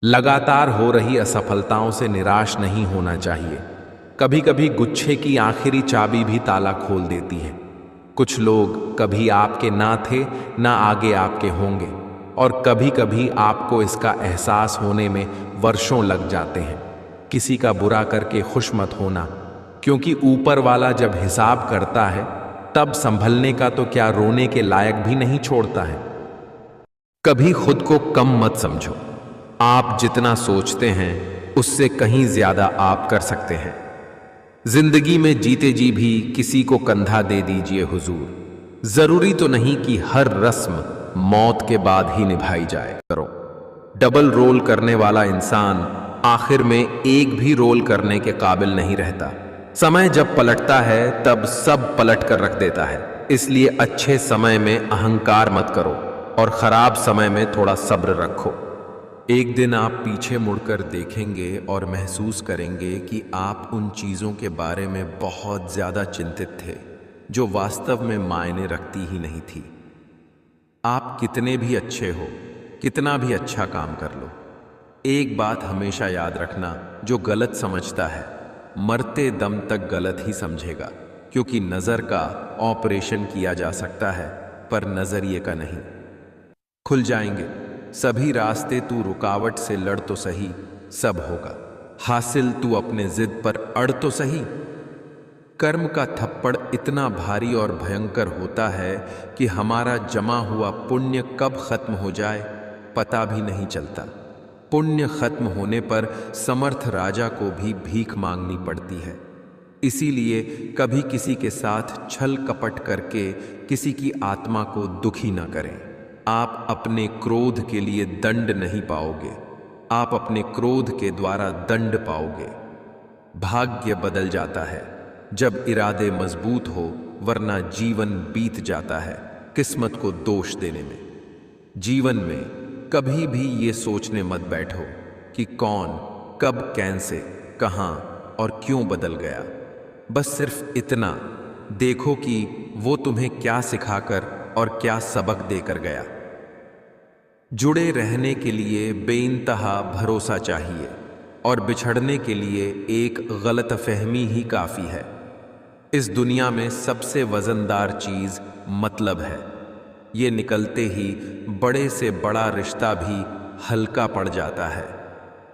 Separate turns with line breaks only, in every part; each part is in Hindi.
लगातार हो रही असफलताओं से निराश नहीं होना चाहिए। कभी कभी गुच्छे की आखिरी चाबी भी ताला खोल देती है। कुछ लोग कभी आपके ना थे, ना आगे आपके होंगे, और कभी कभी आपको इसका एहसास होने में वर्षों लग जाते हैं। किसी का बुरा करके खुश मत होना, क्योंकि ऊपर वाला जब हिसाब करता है तब संभलने का तो क्या, रोने के लायक भी नहीं छोड़ता है। कभी खुद को कम मत समझो। आप जितना सोचते हैं उससे कहीं ज्यादा आप कर सकते हैं। जिंदगी में जीते जी भी किसी को कंधा दे दीजिए हुजूर। जरूरी तो नहीं कि हर रस्म मौत के बाद ही निभाई जाए करो। डबल रोल करने वाला इंसान आखिर में एक भी रोल करने के काबिल नहीं रहता। समय जब पलटता है तब सब पलट कर रख देता है। इसलिए अच्छे समय में अहंकार मत करो और खराब समय में थोड़ा सब्र रखो। एक दिन आप पीछे मुड़कर देखेंगे और महसूस करेंगे कि आप उन चीज़ों के बारे में बहुत ज़्यादा चिंतित थे जो वास्तव में मायने रखती ही नहीं थी। आप कितने भी अच्छे हो, कितना भी अच्छा काम कर लो, एक बात हमेशा याद रखना, जो गलत समझता है मरते दम तक गलत ही समझेगा। क्योंकि नज़र का ऑपरेशन किया जा सकता है पर नज़रिए का नहीं। खुल जाएंगे सभी रास्ते, तू रुकावट से लड़ तो सही, सब होगा हासिल, तू अपने जिद पर अड़ तो सही। कर्म का थप्पड़ इतना भारी और भयंकर होता है कि हमारा जमा हुआ पुण्य कब खत्म हो जाए पता भी नहीं चलता। पुण्य खत्म होने पर समर्थ राजा को भी भीख मांगनी पड़ती है। इसीलिए कभी किसी के साथ छल कपट करके किसी की आत्मा को दुखी न करें। आप अपने क्रोध के लिए दंड नहीं पाओगे, आप अपने क्रोध के द्वारा दंड पाओगे। भाग्य बदल जाता है जब इरादे मजबूत हो, वरना जीवन बीत जाता है किस्मत को दोष देने में। जीवन में कभी भी ये सोचने मत बैठो कि कौन, कब, कैसे, कहां और क्यों बदल गया। बस सिर्फ इतना देखो कि वो तुम्हें क्या सिखाकर और क्या सबक देकर गया। जुड़े रहने के लिए बेइंतहा भरोसा चाहिए और बिछड़ने के लिए एक गलतफहमी ही काफ़ी है। इस दुनिया में सबसे वजनदार चीज़ मतलब है। ये निकलते ही बड़े से बड़ा रिश्ता भी हल्का पड़ जाता है।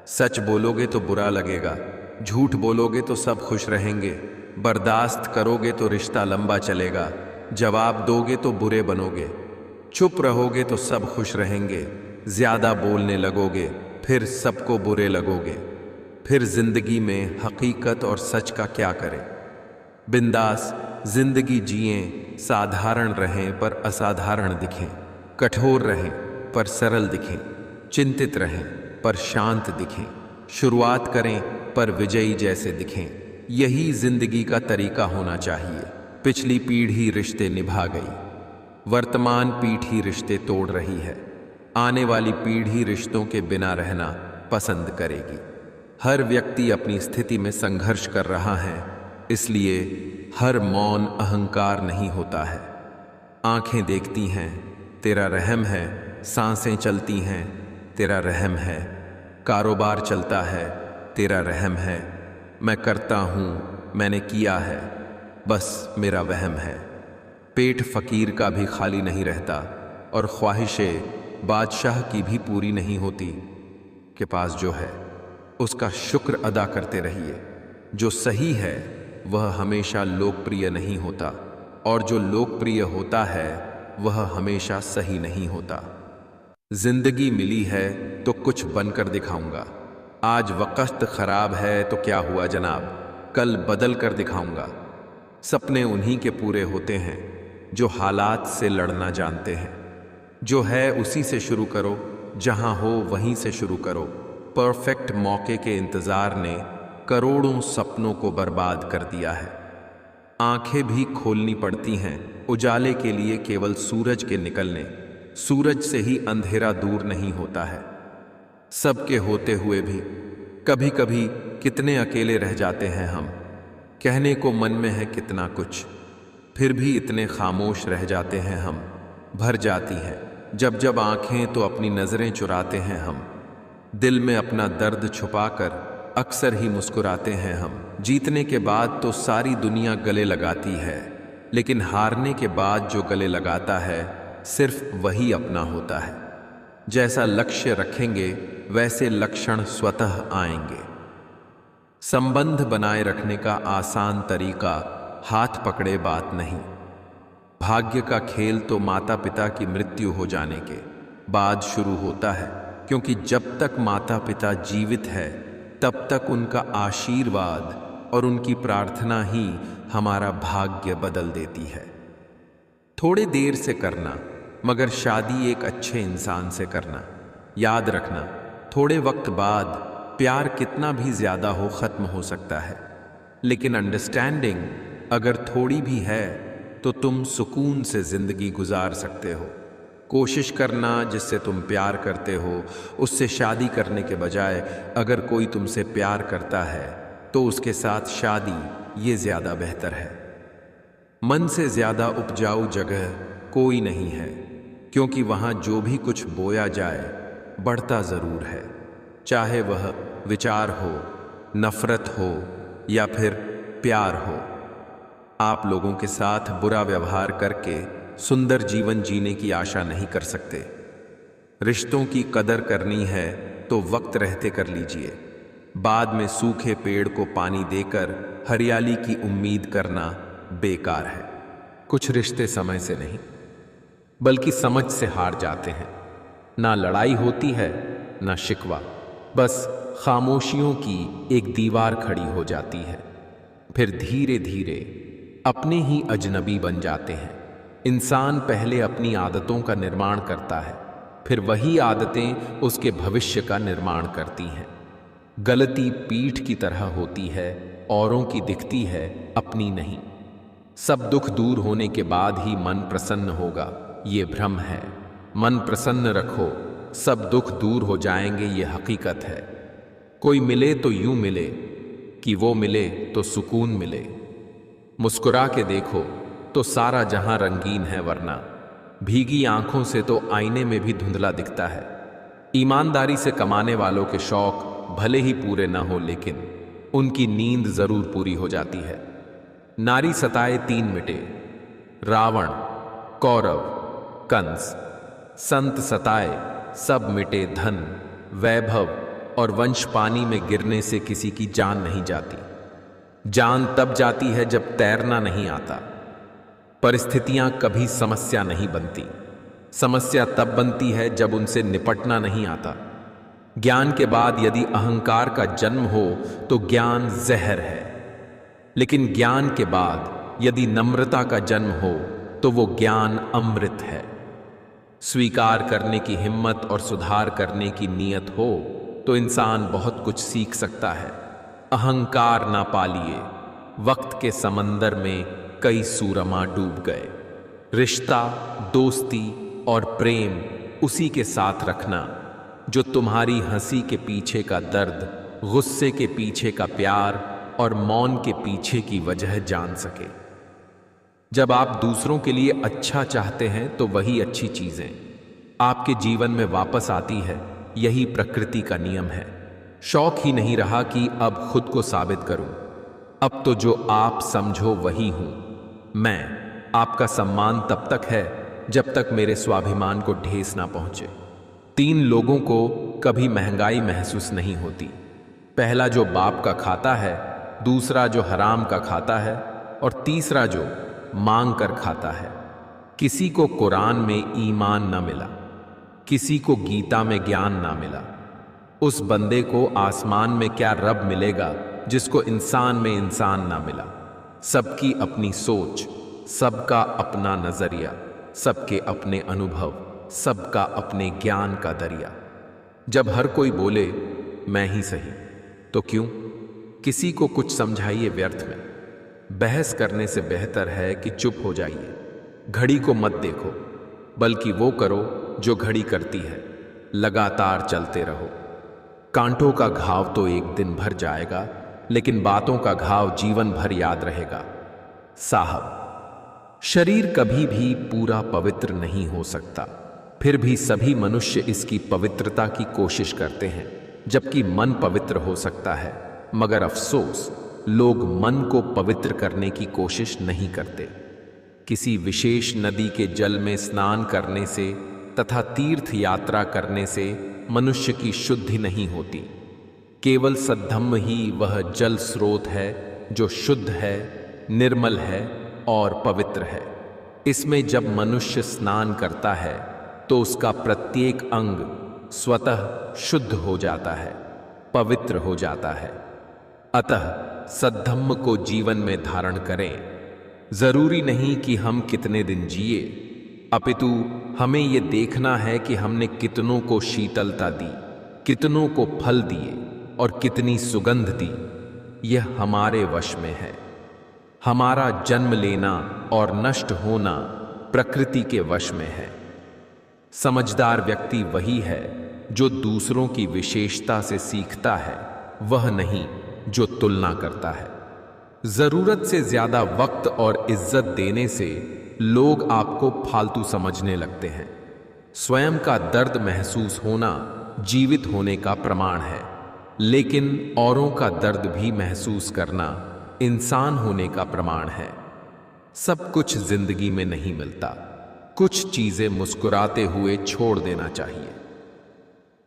सच बोलोगे तो बुरा लगेगा, झूठ बोलोगे तो सब खुश रहेंगे, बर्दाश्त करोगे तो रिश्ता लंबा चलेगा, जवाब दोगे तो बुरे बनोगे, चुप रहोगे तो सब खुश रहेंगे, ज्यादा बोलने लगोगे फिर सबको बुरे लगोगे। फिर जिंदगी में हकीकत और सच का क्या करें। बिंदास जिंदगी जिएं, साधारण रहें पर असाधारण दिखें, कठोर रहें पर सरल दिखें, चिंतित रहें पर शांत दिखें, शुरुआत करें पर विजयी जैसे दिखें। यही जिंदगी का तरीका होना चाहिए। पिछली पीढ़ी रिश्ते निभा गई, वर्तमान पीढ़ी रिश्ते तोड़ रही है, आने वाली पीढ़ी रिश्तों के बिना रहना पसंद करेगी। हर व्यक्ति अपनी स्थिति में संघर्ष कर रहा है, इसलिए हर मौन अहंकार नहीं होता है। आंखें देखती हैं, तेरा रहम है, सांसें चलती हैं, तेरा रहम है, कारोबार चलता है, तेरा रहम है, मैं करता हूँ, मैंने किया है, बस मेरा वहम है। पेट फकीर का भी खाली नहीं रहता और ख्वाहिशें बादशाह की भी पूरी नहीं होती। के पास जो है उसका शुक्र अदा करते रहिए। जो सही है वह हमेशा लोकप्रिय नहीं होता, और जो लोकप्रिय होता है वह हमेशा सही नहीं होता। जिंदगी मिली है तो कुछ बनकर दिखाऊंगा। आज वक्त खराब है तो क्या हुआ जनाब, कल बदल कर दिखाऊंगा। सपने उन्हीं के पूरे होते हैं जो हालात से लड़ना जानते हैं। जो है उसी से शुरू करो, जहां हो वहीं से शुरू करो। परफेक्ट मौके के इंतजार ने करोड़ों सपनों को बर्बाद कर दिया है। आंखें भी खोलनी पड़ती हैं उजाले के लिए, केवल सूरज के निकलने। सूरज से ही अंधेरा दूर नहीं होता है। सबके होते हुए भी कभी कभी कितने अकेले रह जाते हैं हम। कहने को मन में है कितना कुछ, फिर भी इतने खामोश रह जाते हैं हम। भर जाती हैं जब जब आंखें तो अपनी नजरें चुराते हैं हम। दिल में अपना दर्द छुपाकर अक्सर ही मुस्कुराते हैं हम। जीतने के बाद तो सारी दुनिया गले लगाती है, लेकिन हारने के बाद जो गले लगाता है सिर्फ वही अपना होता है। जैसा लक्ष्य रखेंगे वैसे लक्षण स्वतः आएंगे। संबंध बनाए रखने का आसान तरीका हाथ पकड़े बात नहीं। भाग्य का खेल तो माता पिता की मृत्यु हो जाने के बाद शुरू होता है, क्योंकि जब तक माता पिता जीवित है तब तक उनका आशीर्वाद और उनकी प्रार्थना ही हमारा भाग्य बदल देती है। थोड़े देर से करना, मगर शादी एक अच्छे इंसान से करना। याद रखना, थोड़े वक्त बाद प्यार कितना भी ज्यादा हो खत्म हो सकता है, लेकिन अंडरस्टैंडिंग अगर थोड़ी भी है तो तुम सुकून से जिंदगी गुजार सकते हो। कोशिश करना जिससे तुम प्यार करते हो उससे शादी करने के बजाय अगर कोई तुमसे प्यार करता है तो उसके साथ शादी ये ज्यादा बेहतर है। मन से ज्यादा उपजाऊ जगह कोई नहीं है, क्योंकि वहां जो भी कुछ बोया जाए बढ़ता जरूर है, चाहे वह विचार हो, नफरत हो या फिर प्यार हो। आप लोगों के साथ बुरा व्यवहार करके सुंदर जीवन जीने की आशा नहीं कर सकते। रिश्तों की कदर करनी है तो वक्त रहते कर लीजिए। बाद में सूखे पेड़ को पानी देकर हरियाली की उम्मीद करना बेकार है। कुछ रिश्ते समय से नहीं बल्कि समझ से हार जाते हैं। ना लड़ाई होती है ना शिकवा, बस खामोशियों की एक दीवार खड़ी हो जाती है। फिर धीरे धीरे अपने ही अजनबी बन जाते हैं। इंसान पहले अपनी आदतों का निर्माण करता है, फिर वही आदतें उसके भविष्य का निर्माण करती हैं। गलती पीठ की तरह होती है, औरों की दिखती है, अपनी नहीं। सब दुख दूर होने के बाद ही मन प्रसन्न होगा, ये भ्रम है। मन प्रसन्न रखो, सब दुख दूर हो जाएंगे, ये हकीकत है। कोई मिले तो यूं मिले कि वो मिले तो सुकून मिले। मुस्कुरा के देखो तो सारा जहां रंगीन है, वरना भीगी आंखों से तो आईने में भी धुंधला दिखता है। ईमानदारी से कमाने वालों के शौक भले ही पूरे न हो, लेकिन उनकी नींद जरूर पूरी हो जाती है। नारी सताए तीन मिटे, रावण, कौरव, कंस। संत सताए सब मिटे, धन, वैभव और वंश पानी में गिरने से किसी की जान नहीं जाती। जान तब जाती है जब तैरना नहीं आता। परिस्थितियां कभी समस्या नहीं बनती, समस्या तब बनती है जब उनसे निपटना नहीं आता। ज्ञान के बाद यदि अहंकार का जन्म हो तो ज्ञान जहर है, लेकिन ज्ञान के बाद यदि नम्रता का जन्म हो तो वो ज्ञान अमृत है। स्वीकार करने की हिम्मत और सुधार करने की नीयत हो तो इंसान बहुत कुछ सीख सकता है। अहंकार ना पालिए, वक्त के समंदर में कई सूरमा डूब गए। रिश्ता, दोस्ती और प्रेम उसी के साथ रखना जो तुम्हारी हंसी के पीछे का दर्द, गुस्से के पीछे का प्यार और मौन के पीछे की वजह जान सके। जब आप दूसरों के लिए अच्छा चाहते हैं तो वही अच्छी चीजें आपके जीवन में वापस आती है। यही प्रकृति का नियम है। शौक ही नहीं रहा कि अब खुद को साबित करूं। अब तो जो आप समझो वही हूं। मैं आपका सम्मान तब तक है जब तक मेरे स्वाभिमान को ठेस ना पहुंचे। तीन लोगों को कभी महंगाई महसूस नहीं होती। पहला जो बाप का खाता है, दूसरा जो हराम का खाता है और तीसरा जो मांग कर खाता है। किसी को कुरान में ईमान ना मिला, किसी को गीता में ज्ञान ना मिला। उस बंदे को आसमान में क्या रब मिलेगा जिसको इंसान में इंसान ना मिला। सबकी अपनी सोच, सबका अपना नजरिया, सबके अपने अनुभव, सबका अपने ज्ञान का दरिया। जब हर कोई बोले मैं ही सही, तो क्यों किसी को कुछ समझाइए व्यर्थ में। बहस करने से बेहतर है कि चुप हो जाइए। घड़ी को मत देखो, बल्कि वो करो जो घड़ी करती है। लगातार चलते रहो। कांटों का घाव तो एक दिन भर जाएगा, लेकिन बातों का घाव जीवन भर याद रहेगा। साहब, शरीर कभी भी पूरा पवित्र नहीं हो सकता, फिर भी सभी मनुष्य इसकी पवित्रता की कोशिश करते हैं। जबकि मन पवित्र हो सकता है, मगर अफसोस लोग मन को पवित्र करने की कोशिश नहीं करते। किसी विशेष नदी के जल में स्नान करने से तथा तीर्थ यात्रा करने से मनुष्य की शुद्धि नहीं होती। केवल सद्धम्म ही वह जल स्रोत है जो शुद्ध है, निर्मल है और पवित्र है। इसमें जब मनुष्य स्नान करता है तो उसका प्रत्येक अंग स्वतः शुद्ध हो जाता है, पवित्र हो जाता है। अतः सद्धम्म को जीवन में धारण करें। जरूरी नहीं कि हम कितने दिन जिए, अपितु हमें यह देखना है कि हमने कितनों को शीतलता दी, कितनों को फल दिए और कितनी सुगंध दी। यह हमारे वश में है। हमारा जन्म लेना और नष्ट होना प्रकृति के वश में है। समझदार व्यक्ति वही है जो दूसरों की विशेषता से सीखता है, वह नहीं जो तुलना करता है। जरूरत से ज्यादा वक्त और इज्जत देने से लोग आपको फालतू समझने लगते हैं। स्वयं का दर्द महसूस होना जीवित होने का प्रमाण है, लेकिन औरों का दर्द भी महसूस करना इंसान होने का प्रमाण है। सब कुछ जिंदगी में नहीं मिलता। कुछ चीजें मुस्कुराते हुए छोड़ देना चाहिए।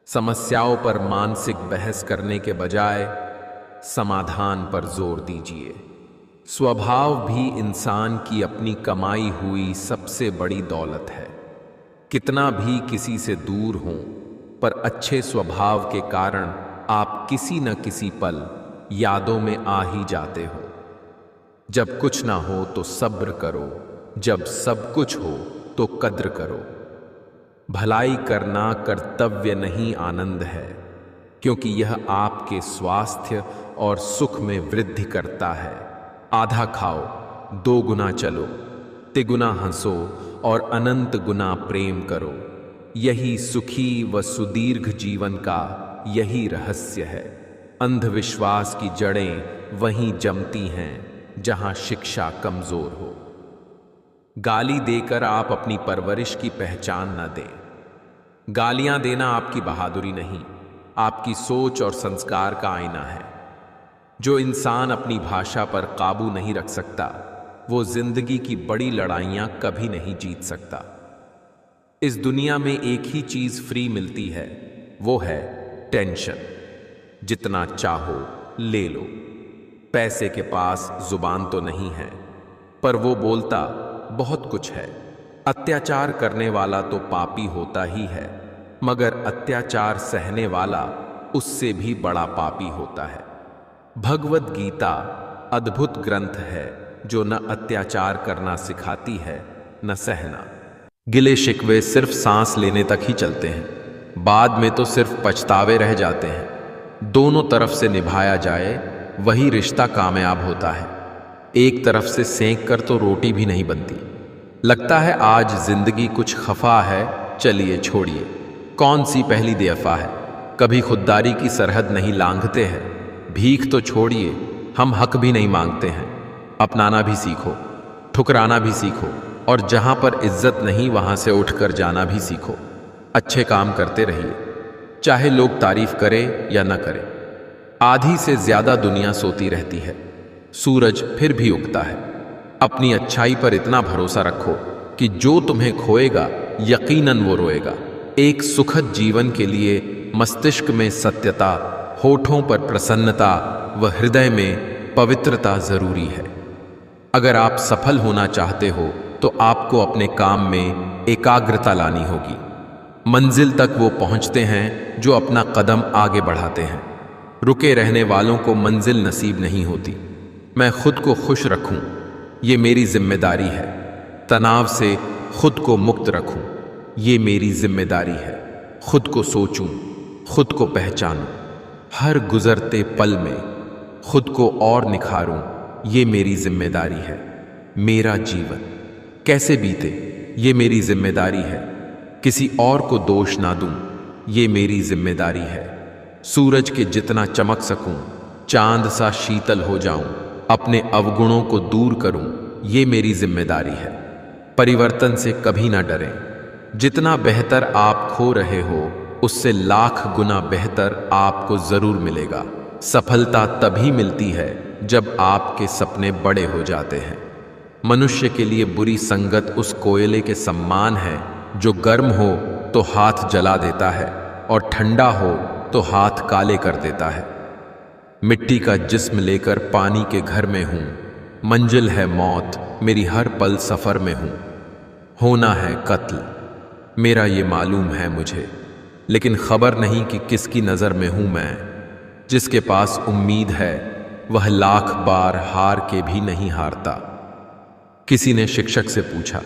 समस्याओं पर मानसिक बहस करने के बजाय समाधान पर जोर दीजिए। स्वभाव भी इंसान की अपनी कमाई हुई सबसे बड़ी दौलत है। कितना भी किसी से दूर हों, पर अच्छे स्वभाव के कारण आप किसी न किसी पल यादों में आ ही जाते हो। जब कुछ ना हो तो सब्र करो, जब सब कुछ हो तो कद्र करो। भलाई करना कर्तव्य नहीं, आनंद है, क्योंकि यह आपके स्वास्थ्य और सुख में वृद्धि करता है। आधा खाओ, 2 गुना चलो, तिगुना हंसो और अनंत गुना प्रेम करो। यही सुखी व सुदीर्घ जीवन का यही रहस्य है। अंधविश्वास की जड़ें वहीं जमती हैं जहां शिक्षा कमजोर हो। गाली देकर आप अपनी परवरिश की पहचान न दें। गालियां देना आपकी बहादुरी नहीं, आपकी सोच और संस्कार का आईना है। जो इंसान अपनी भाषा पर काबू नहीं रख सकता, वो जिंदगी की बड़ी लड़ाइयां कभी नहीं जीत सकता। इस दुनिया में एक ही चीज फ्री मिलती है, वो है टेंशन। जितना चाहो ले लो। पैसे के पास जुबान तो नहीं है, पर वो बोलता बहुत कुछ है। अत्याचार करने वाला तो पापी होता ही है, मगर अत्याचार सहने वाला उससे भी बड़ा पापी होता है। भगवत गीता अद्भुत ग्रंथ है जो न अत्याचार करना सिखाती है न सहना। गिले शिकवे सिर्फ सांस लेने तक ही चलते हैं, बाद में तो सिर्फ पछतावे रह जाते हैं। दोनों तरफ से निभाया जाए वही रिश्ता कामयाब होता है। एक तरफ से सेंक कर तो रोटी भी नहीं बनती। लगता है आज जिंदगी कुछ खफा है, चलिए छोड़िए, कौन सी पहली दफा है। कभी खुददारी की सरहद नहीं लांघते हैं। भीख तो छोड़िए, हम हक भी नहीं मांगते हैं। अपनाना भी सीखो, ठुकराना भी सीखो, और जहां पर इज्जत नहीं वहां से उठकर जाना भी सीखो। अच्छे काम करते रहिए, चाहे लोग तारीफ करें या न करें। आधी से ज्यादा दुनिया सोती रहती है, सूरज फिर भी उगता है। अपनी अच्छाई पर इतना भरोसा रखो कि जो तुम्हें खोएगा यकीनन वो रोएगा। एक सुखद जीवन के लिए मस्तिष्क में सत्यता, होठों पर प्रसन्नता व हृदय में पवित्रता जरूरी है। अगर आप सफल होना चाहते हो तो आपको अपने काम में एकाग्रता लानी होगी। मंजिल तक वो पहुंचते हैं जो अपना कदम आगे बढ़ाते हैं। रुके रहने वालों को मंजिल नसीब नहीं होती। मैं खुद को खुश रखूं, ये मेरी जिम्मेदारी है। तनाव से खुद को मुक्त रखूं, ये मेरी जिम्मेदारी है। खुद को सोचूं, खुद को पहचानूं, हर गुजरते पल में खुद को और निखारूं, ये मेरी जिम्मेदारी है। मेरा जीवन कैसे बीते, ये मेरी जिम्मेदारी है। किसी और को दोष ना दूं, ये मेरी जिम्मेदारी है। सूरज के जितना चमक सकूं, चांद सा शीतल हो जाऊं, अपने अवगुणों को दूर करूं, ये मेरी जिम्मेदारी है। परिवर्तन से कभी ना डरें। जितना बेहतर आप खो रहे हो उससे लाख गुना बेहतर आपको जरूर मिलेगा। सफलता तभी मिलती है जब आपके सपने बड़े हो जाते हैं। मनुष्य के लिए बुरी संगत उस कोयले के समान है जो गर्म हो तो हाथ जला देता है और ठंडा हो तो हाथ काले कर देता है। मिट्टी का जिस्म लेकर पानी के घर में हूं, मंजिल है मौत, मेरी हर पल सफर में हूं। होना है कत्ल, मेरा ये मालूम है मुझे, लेकिन खबर नहीं कि किसकी नजर में हूं मैं। जिसके पास उम्मीद है वह लाख बार हार के भी नहीं हारता। किसी ने शिक्षक से पूछा,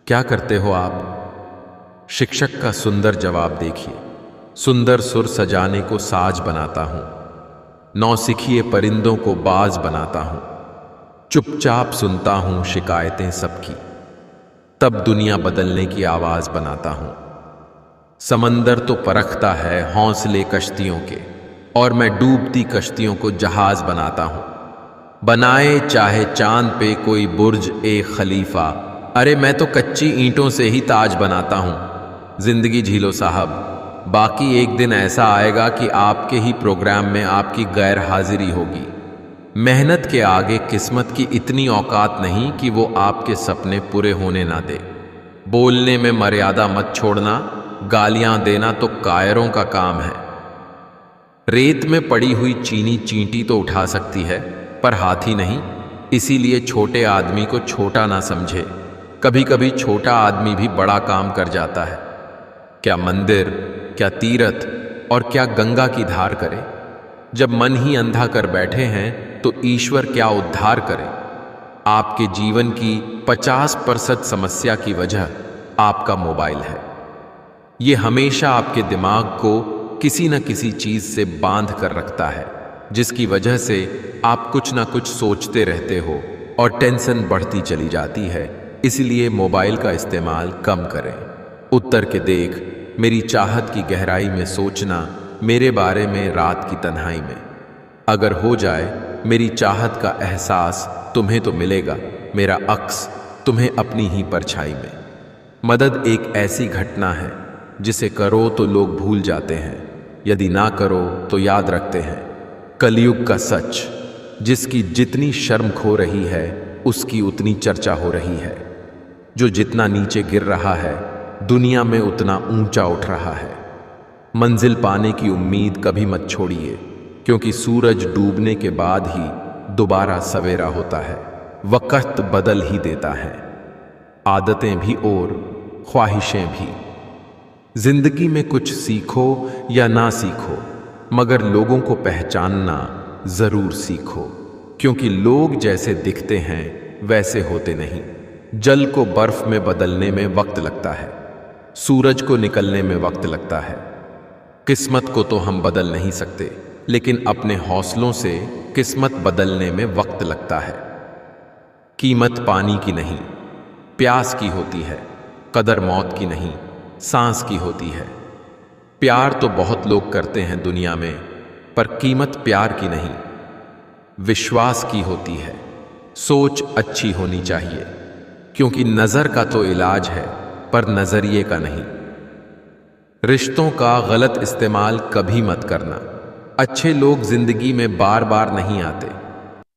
क्या करते हो आप? शिक्षक का सुंदर जवाब देखिए, सुंदर सुर सजाने को साज बनाता हूं, नौसिखिए परिंदों को बाज बनाता हूं, चुपचाप सुनता हूं शिकायतें सबकी, तब दुनिया बदलने की आवाज बनाता हूं। समंदर तो परखता है हौसले कश्तियों के, और मैं डूबती कश्तियों को जहाज बनाता हूं। बनाए चाहे चांद पे कोई बुर्ज ए खलीफा, अरे मैं तो कच्ची ईंटों से ही ताज बनाता हूं। जिंदगी झीलो साहब, बाकी एक दिन ऐसा आएगा कि आपके ही प्रोग्राम में आपकी गैर हाजिरी होगी। मेहनत के आगे किस्मत की इतनी औकात नहीं कि वो आपके सपने पूरे होने ना दे। बोलने में मर्यादा मत छोड़ना, गालियां देना तो कायरों का काम है। रेत में पड़ी हुई चीनी चींटी तो उठा सकती है, पर हाथी नहीं। इसीलिए छोटे आदमी को छोटा ना समझे। कभी कभी छोटा आदमी भी बड़ा काम कर जाता है। क्या मंदिर, क्या तीरथ और क्या गंगा की धार करे। जब मन ही अंधा कर बैठे हैं तो ईश्वर क्या उद्धार करे। आपके जीवन की 50% समस्या की वजह आपका मोबाइल है। ये हमेशा आपके दिमाग को किसी न किसी चीज से बांध कर रखता है, जिसकी वजह से आप कुछ ना कुछ सोचते रहते हो और टेंशन बढ़ती चली जाती है। इसलिए मोबाइल का इस्तेमाल कम करें। उत्तर के देख, मेरी चाहत की गहराई में सोचना, मेरे बारे में रात की तन्हाई में। अगर हो जाए मेरी चाहत का एहसास, तुम्हें तो मिलेगा मेरा अक्स तुम्हें अपनी ही परछाई में। मदद एक ऐसी घटना है जिसे करो तो लोग भूल जाते हैं, यदि ना करो तो याद रखते हैं। कलयुग का सच, जिसकी जितनी शर्म खो रही है उसकी उतनी चर्चा हो रही है। जो जितना नीचे गिर रहा है दुनिया में उतना ऊंचा उठ रहा है। मंजिल पाने की उम्मीद कभी मत छोड़िए, क्योंकि सूरज डूबने के बाद ही दोबारा सवेरा होता है। वक्त बदल ही देता है, आदतें भी और ख्वाहिशें भी। जिंदगी में कुछ सीखो या ना सीखो, मगर लोगों को पहचानना जरूर सीखो, क्योंकि लोग जैसे दिखते हैं वैसे होते नहीं। जल को बर्फ में बदलने में वक्त लगता है, सूरज को निकलने में वक्त लगता है। किस्मत को तो हम बदल नहीं सकते, लेकिन अपने हौसलों से किस्मत बदलने में वक्त लगता है। कीमत पानी की नहीं, प्यास की होती है। कदर मौत की नहीं, सांस की होती है। प्यार तो बहुत लोग करते हैं दुनिया में, पर कीमत प्यार की नहीं, विश्वास की होती है। सोच अच्छी होनी चाहिए, क्योंकि नजर का तो इलाज है, पर नजरिए का नहीं। रिश्तों का गलत इस्तेमाल कभी मत करना। अच्छे लोग जिंदगी में बार बार नहीं आते।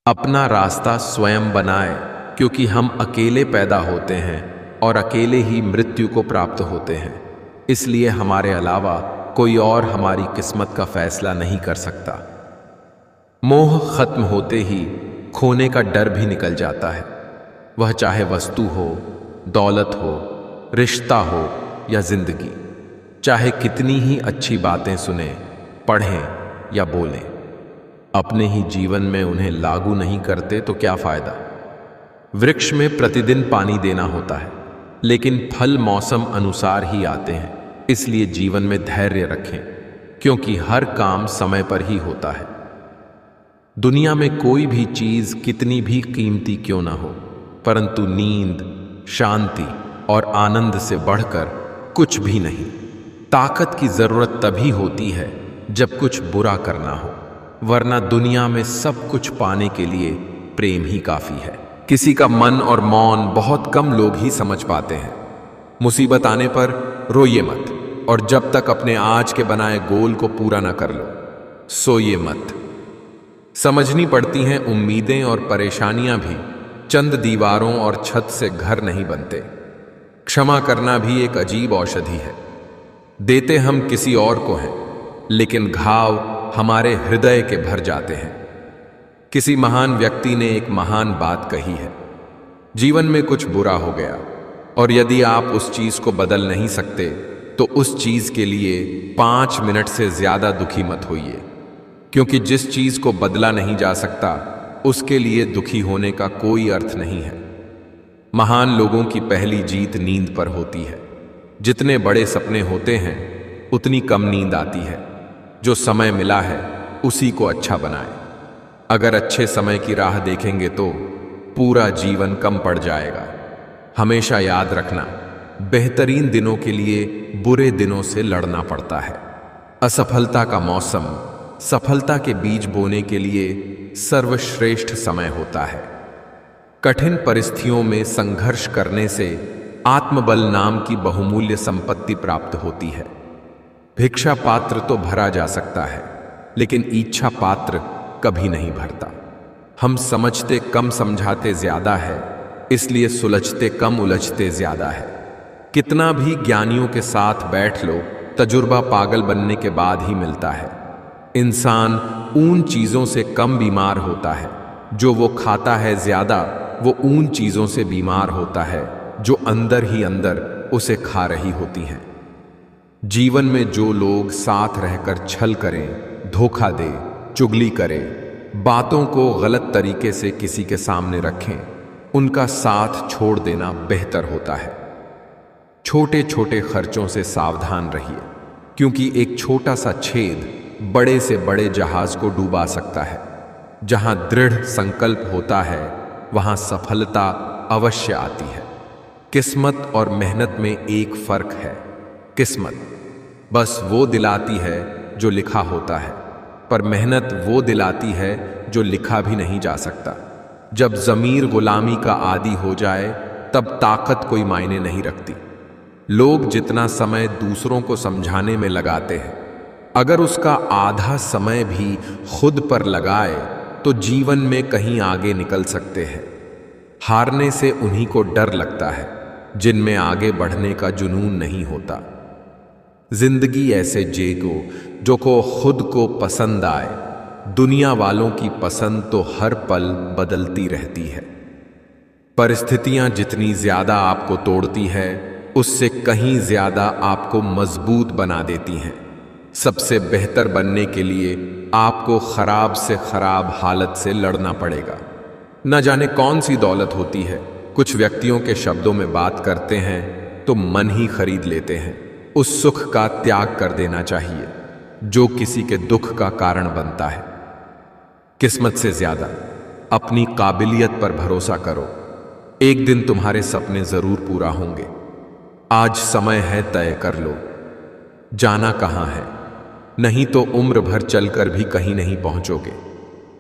अपना रास्ता स्वयं बनाए, क्योंकि हम अकेले पैदा होते हैं और अकेले ही मृत्यु को प्राप्त होते हैं। इसलिए हमारे अलावा कोई और हमारी किस्मत का फैसला नहीं कर सकता। मोह खत्म होते ही खोने का डर भी निकल जाता है। वह चाहे वस्तु हो, दौलत हो, रिश्ता हो या जिंदगी। चाहे कितनी ही अच्छी बातें सुने, पढ़ें या बोलें, अपने ही जीवन में उन्हें लागू नहीं करते तो क्या फायदा। वृक्ष में प्रतिदिन पानी देना होता है, लेकिन फल मौसम अनुसार ही आते हैं। इसलिए जीवन में धैर्य रखें, क्योंकि हर काम समय पर ही होता है। दुनिया में कोई भी चीज कितनी भी कीमती क्यों ना हो, परंतु नींद, शांति और आनंद से बढ़कर कुछ भी नहीं। ताकत की जरूरत तभी होती है जब कुछ बुरा करना हो, वरना दुनिया में सब कुछ पाने के लिए प्रेम ही काफी है। किसी का मन और मौन बहुत कम लोग ही समझ पाते हैं। मुसीबत आने पर रोइए मत, और जब तक अपने आज के बनाए गोल को पूरा ना कर लो, सोइए मत। समझनी पड़ती हैं उम्मीदें और परेशानियां भी चंद दीवारों और छत से घर नहीं बनते। क्षमा करना भी एक अजीब औषधि है। देते हम किसी और को हैं, लेकिन घाव हमारे हृदय के भर जाते हैं। किसी महान व्यक्ति ने एक महान बात कही है, जीवन में कुछ बुरा हो गया और यदि आप उस चीज को बदल नहीं सकते तो उस चीज के लिए 5 मिनट से ज्यादा दुखी मत होइए, क्योंकि जिस चीज को बदला नहीं जा सकता उसके लिए दुखी होने का कोई अर्थ नहीं है। महान लोगों की पहली जीत नींद पर होती है। जितने बड़े सपने होते हैं उतनी कम नींद आती है। जो समय मिला है उसी को अच्छा बनाएं। अगर अच्छे समय की राह देखेंगे तो पूरा जीवन कम पड़ जाएगा। हमेशा याद रखना, बेहतरीन दिनों के लिए बुरे दिनों से लड़ना पड़ता है। असफलता का मौसम सफलता के बीज बोने के लिए सर्वश्रेष्ठ समय होता है। कठिन परिस्थितियों में संघर्ष करने से आत्मबल नाम की बहुमूल्य संपत्ति प्राप्त होती है। भिक्षा पात्र तो भरा जा सकता है, लेकिन इच्छा पात्र कभी नहीं भरता। हम समझते कम, समझाते ज्यादा है, इसलिए सुलझते कम, उलझते ज्यादा है। कितना भी ज्ञानियों के साथ बैठ लो, तजुर्बा पागल बनने के बाद ही मिलता है। इंसान उन चीजों से कम बीमार होता है जो वो खाता है, ज्यादा वो उन चीजों से बीमार होता है जो अंदर ही अंदर उसे खा रही होती हैं। जीवन में जो लोग साथ रहकर छल करें, धोखा दे, चुगली करें, बातों को गलत तरीके से किसी के सामने रखें, उनका साथ छोड़ देना बेहतर होता है। छोटे छोटे खर्चों से सावधान रहिए, क्योंकि एक छोटा सा छेद बड़े से बड़े जहाज को डूबा सकता है। जहां दृढ़ संकल्प होता है वहां सफलता अवश्य आती है। किस्मत और मेहनत में एक फर्क है। किस्मत बस वो दिलाती है जो लिखा होता है, पर मेहनत वो दिलाती है जो लिखा भी नहीं जा सकता। जब ज़मीर गुलामी का आदी हो जाए तब ताकत कोई मायने नहीं रखती। लोग जितना समय दूसरों को समझाने में लगाते हैं, अगर उसका आधा समय भी खुद पर लगाए तो जीवन में कहीं आगे निकल सकते हैं। हारने से उन्हीं को डर लगता है जिनमें आगे बढ़ने का जुनून नहीं होता। जिंदगी ऐसे जियो जो को खुद को पसंद आए। दुनिया वालों की पसंद तो हर पल बदलती रहती है। परिस्थितियां जितनी ज्यादा आपको तोड़ती है, उससे कहीं ज्यादा आपको मजबूत बना देती हैं। सबसे बेहतर बनने के लिए आपको खराब से खराब हालत से लड़ना पड़ेगा। न जाने कौन सी दौलत होती है, कुछ व्यक्तियों के शब्दों में बात करते हैं तो मन ही खरीद लेते हैं। उस सुख का त्याग कर देना चाहिए जो किसी के दुख का कारण बनता है। किस्मत से ज्यादा अपनी काबिलियत पर भरोसा करो। एक दिन तुम्हारे सपने जरूर पूरा होंगे। आज समय है, तय कर लो जाना कहां है, नहीं तो उम्र भर चलकर भी कहीं नहीं पहुंचोगे।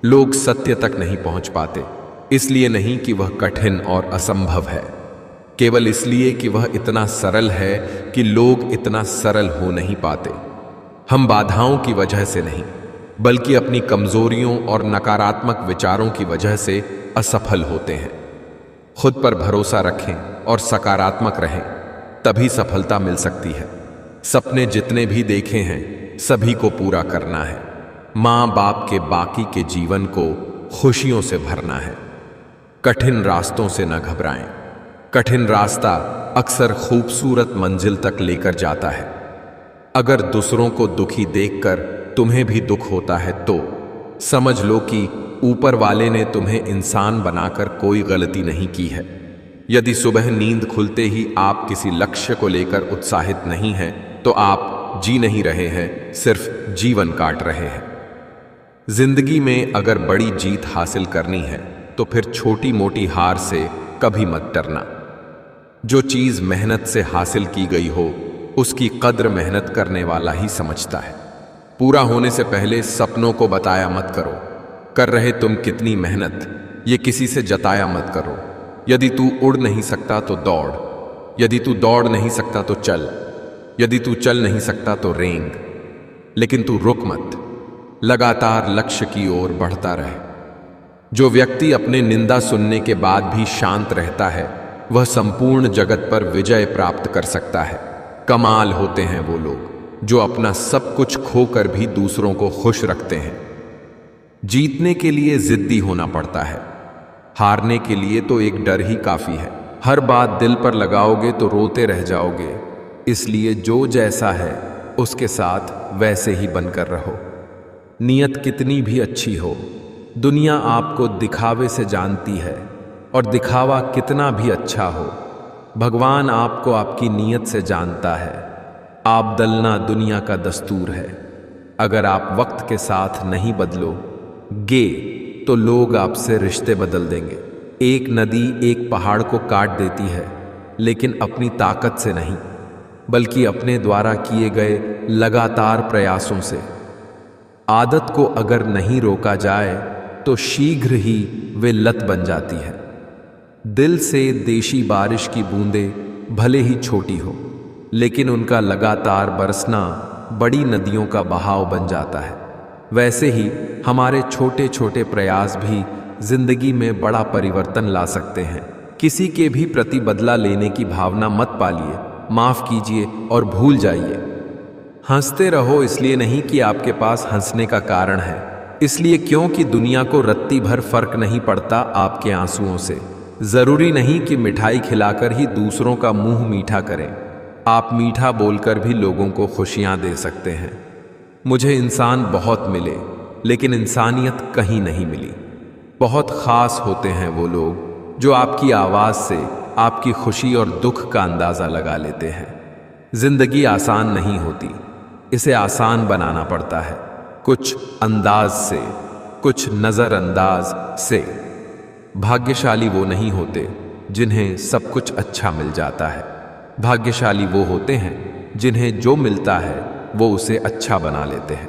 लोग सत्य तक नहीं पहुंच पाते, इसलिए नहीं कि वह कठिन और असंभव है, केवल इसलिए कि वह इतना सरल है कि लोग इतना सरल हो नहीं पाते। हम बाधाओं की वजह से नहीं, बल्कि अपनी कमजोरियों और नकारात्मक विचारों की वजह से असफल होते हैं। खुद पर भरोसा रखें और सकारात्मक रहें, तभी सफलता मिल सकती है। सपने जितने भी देखे हैं सभी को पूरा करना है। माँ बाप के बाकी के जीवन को खुशियों से भरना है। कठिन रास्तों से न घबराएं। कठिन रास्ता अक्सर खूबसूरत मंजिल तक लेकर जाता है। अगर दूसरों को दुखी देखकर तुम्हें भी दुख होता है तो समझ लो कि ऊपर वाले ने तुम्हें इंसान बनाकर कोई गलती नहीं की है। यदि सुबह नींद खुलते ही आप किसी लक्ष्य को लेकर उत्साहित नहीं हैं, तो आप जी नहीं रहे हैं, सिर्फ जीवन काट रहे हैं। जिंदगी में अगर बड़ी जीत हासिल करनी है तो फिर छोटी मोटी हार से कभी मत डरना। जो चीज मेहनत से हासिल की गई हो उसकी कद्र मेहनत करने वाला ही समझता है। पूरा होने से पहले सपनों को बताया मत करो। कर रहे तुम कितनी मेहनत, ये किसी से जताया मत करो। यदि तू उड़ नहीं सकता तो दौड़, यदि तू दौड़ नहीं सकता तो चल। यदि तू चल नहीं सकता तो रेंग, लेकिन तू रुक मत। लगातार लक्ष्य की ओर बढ़ता रहे। जो व्यक्ति अपने निंदा सुनने के बाद भी शांत रहता है वह संपूर्ण जगत पर विजय प्राप्त कर सकता है। कमाल होते हैं वो लोग जो अपना सब कुछ खोकर भी दूसरों को खुश रखते हैं। जीतने के लिए जिद्दी होना पड़ता है, हारने के लिए तो एक डर ही काफी है। हर बात दिल पर लगाओगे तो रोते रह जाओगे, इसलिए जो जैसा है उसके साथ वैसे ही बनकर रहो। नियत कितनी भी अच्छी हो, दुनिया आपको दिखावे से जानती है, और दिखावा कितना भी अच्छा हो, भगवान आपको आपकी नियत से जानता है। आप दलना दुनिया का दस्तूर है। अगर आप वक्त के साथ नहीं बदलोगे तो लोग आपसे रिश्ते बदल देंगे। एक नदी एक पहाड़ को काट देती है, लेकिन अपनी ताकत से नहीं, बल्कि अपने द्वारा किए गए लगातार प्रयासों से। आदत को अगर नहीं रोका जाए तो शीघ्र ही वे लत बन जाती है। दिल से देशी बारिश की बूंदें भले ही छोटी हो, लेकिन उनका लगातार बरसना बड़ी नदियों का बहाव बन जाता है। वैसे ही हमारे छोटे छोटे प्रयास भी जिंदगी में बड़ा परिवर्तन ला सकते हैं। किसी के भी प्रति बदला लेने की भावना मत पालिए, माफ कीजिए और भूल जाइए। हंसते रहो इसलिए नहीं कि आपके पास हंसने का कारण है, इसलिए क्योंकि दुनिया को रत्ती भर फर्क नहीं पड़ता आपके आंसुओं से। जरूरी नहीं कि मिठाई खिलाकर ही दूसरों का मुंह मीठा करें, आप मीठा बोलकर भी लोगों को खुशियां दे सकते हैं। मुझे इंसान बहुत मिले, लेकिन इंसानियत कहीं नहीं मिली। बहुत खास होते हैं वो लोग जो आपकी आवाज से आपकी खुशी और दुख का अंदाजा लगा लेते हैं। जिंदगी आसान नहीं होती, इसे आसान बनाना पड़ता है, कुछ अंदाज से, कुछ नजरअंदाज से। भाग्यशाली वो नहीं होते जिन्हें सब कुछ अच्छा मिल जाता है, भाग्यशाली वो होते हैं जिन्हें जो मिलता है वो उसे अच्छा बना लेते हैं।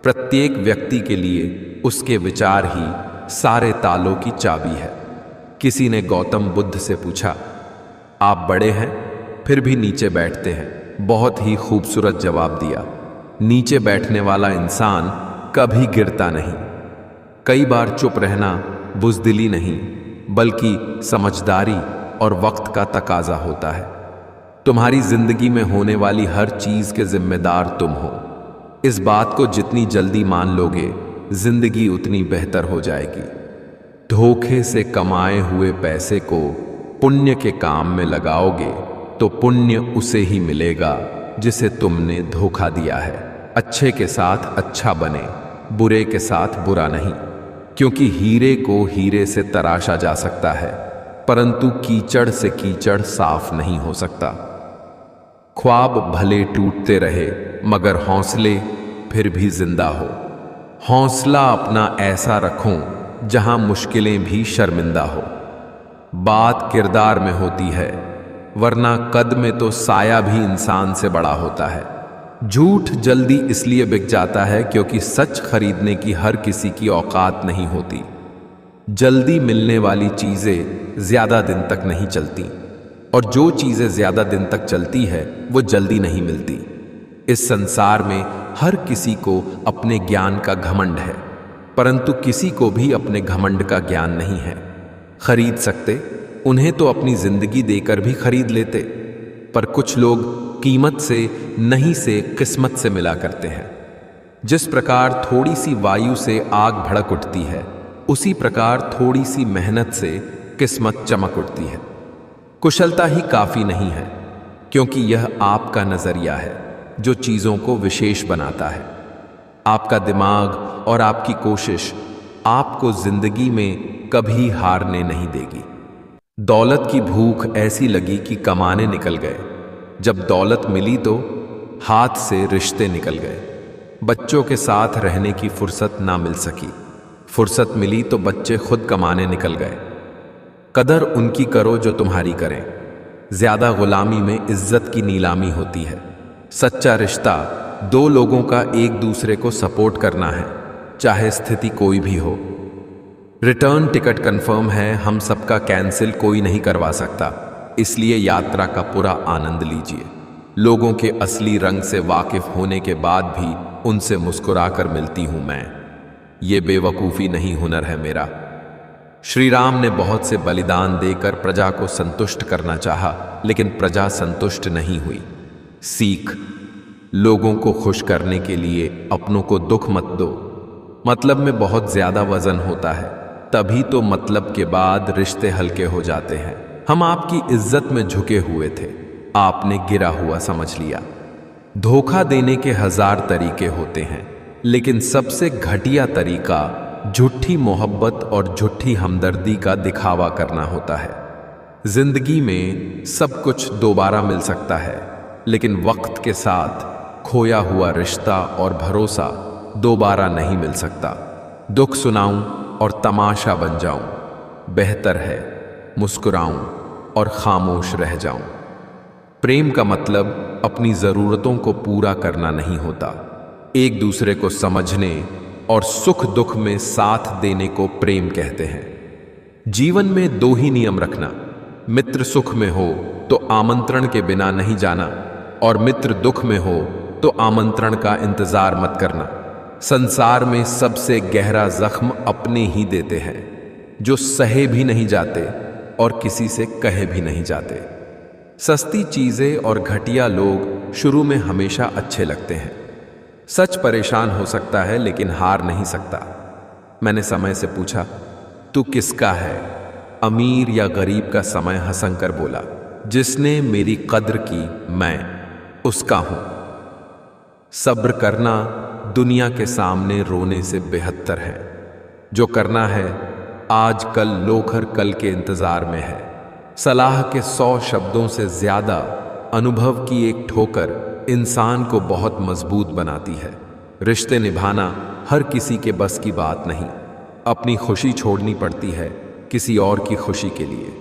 प्रत्येक व्यक्ति के लिए उसके विचार ही सारे तालों की चाबी है। किसी ने गौतम बुद्ध से पूछा, आप बड़े हैं फिर भी नीचे बैठते हैं। बहुत ही खूबसूरत जवाब दिया। नीचे बैठने वाला इंसान कभी गिरता नहीं। कई बार चुप रहना बुज़दिली नहीं, बल्कि समझदारी और वक्त का तकाजा होता है। तुम्हारी जिंदगी में होने वाली हर चीज के जिम्मेदार तुम हो। इस बात को जितनी जल्दी मान लोगे, जिंदगी उतनी बेहतर हो जाएगी। धोखे से कमाए हुए पैसे को पुण्य के काम में लगाओगे तो पुण्य उसे ही मिलेगा जिसे तुमने धोखा दिया है। अच्छे के साथ अच्छा बने, बुरे के साथ बुरा नहीं, क्योंकि हीरे को हीरे से तराशा जा सकता है, परंतु कीचड़ से कीचड़ साफ नहीं हो सकता। ख्वाब भले टूटते रहे मगर हौसले फिर भी जिंदा हो। हौसला अपना ऐसा रखो जहां मुश्किलें भी शर्मिंदा हो। बात किरदार में होती है, वरना कद में तो साया भी इंसान से बड़ा होता है। झूठ जल्दी इसलिए बिक जाता है क्योंकि सच खरीदने की हर किसी की औकात नहीं होती। जल्दी मिलने वाली चीजें ज्यादा दिन तक नहीं चलती, और जो चीजें ज्यादा दिन तक चलती है वो जल्दी नहीं मिलती। इस संसार में हर किसी को अपने ज्ञान का घमंड है, परंतु किसी को भी अपने घमंड का ज्ञान नहीं है। खरीद सकते, उन्हें तो अपनी जिंदगी देकर भी खरीद लेते, पर कुछ लोग कीमत से नहीं से किस्मत से मिला करते हैं। जिस प्रकार थोड़ी सी वायु से आग भड़क उठती है, उसी प्रकार थोड़ी सी मेहनत से किस्मत चमक उठती है। कुशलता ही काफी नहीं है, क्योंकि यह आपका नजरिया है जो चीजों को विशेष बनाता है। आपका दिमाग और आपकी कोशिश आपको जिंदगी में कभी हारने नहीं देगी। दौलत की भूख ऐसी लगी कि कमाने निकल गए। जब दौलत मिली तो हाथ से रिश्ते निकल गए। बच्चों के साथ रहने की फुर्सत ना मिल सकी। फुर्सत मिली तो बच्चे खुद कमाने निकल गए। कदर उनकी करो जो तुम्हारी करें। ज्यादा गुलामी में इज्जत की नीलामी होती है। सच्चा रिश्ता दो लोगों का एक दूसरे को सपोर्ट करना है, चाहे स्थिति कोई भी हो। रिटर्न टिकट कंफर्म है, हम सबका कैंसिल कोई नहीं करवा सकता, इसलिए यात्रा का पूरा आनंद लीजिए। लोगों के असली रंग से वाकिफ होने के बाद भी उनसे मुस्कुराकर मिलती हूं मैं। ये बेवकूफ़ी नहीं, हुनर है मेरा। श्री राम ने बहुत से बलिदान देकर प्रजा को संतुष्ट करना चाहा, लेकिन प्रजा संतुष्ट नहीं हुई। सीख, लोगों को खुश करने के लिए अपनों को दुख मत दो। मतलब में बहुत ज्यादा वजन होता है, तभी तो मतलब के बाद रिश्ते हल्के हो जाते हैं। हम आपकी इज्जत में झुके हुए थे, आपने गिरा हुआ समझ लिया। धोखा देने के 1000 तरीके होते हैं, लेकिन सबसे घटिया तरीका झूठी मोहब्बत और झूठी हमदर्दी का दिखावा करना होता है। जिंदगी में सब कुछ दोबारा मिल सकता है, लेकिन वक्त के साथ खोया हुआ रिश्ता और भरोसा दोबारा नहीं मिल सकता। दुख सुनाऊं और तमाशा बन जाऊं, बेहतर है मुस्कुराऊं और खामोश रह जाऊं। प्रेम का मतलब अपनी जरूरतों को पूरा करना नहीं होता, एक दूसरे को समझने और सुख दुख में साथ देने को प्रेम कहते हैं। जीवन में 2 ही नियम रखना, मित्र सुख में हो तो आमंत्रण के बिना नहीं जाना, और मित्र दुख में हो तो आमंत्रण का इंतजार मत करना। संसार में सबसे गहरा जख्म अपने ही देते हैं, जो सहे भी नहीं जाते और किसी से कहे भी नहीं जाते। सस्ती चीजें और घटिया लोग शुरू में हमेशा अच्छे लगते हैं। सच परेशान हो सकता है, लेकिन हार नहीं सकता। मैंने समय से पूछा, तू किसका है, अमीर या गरीब का? समय हंसकर बोला, जिसने मेरी कद्र की मैं उसका हूं। सब्र करना दुनिया के सामने रोने से बेहतर है। जो करना है आज कल लोखर कल के इंतजार में है। सलाह के 100 शब्दों से ज्यादा अनुभव की एक ठोकर इंसान को बहुत मजबूत बनाती है। रिश्ते निभाना हर किसी के बस की बात नहीं। अपनी खुशी छोड़नी पड़ती है किसी और की खुशी के लिए।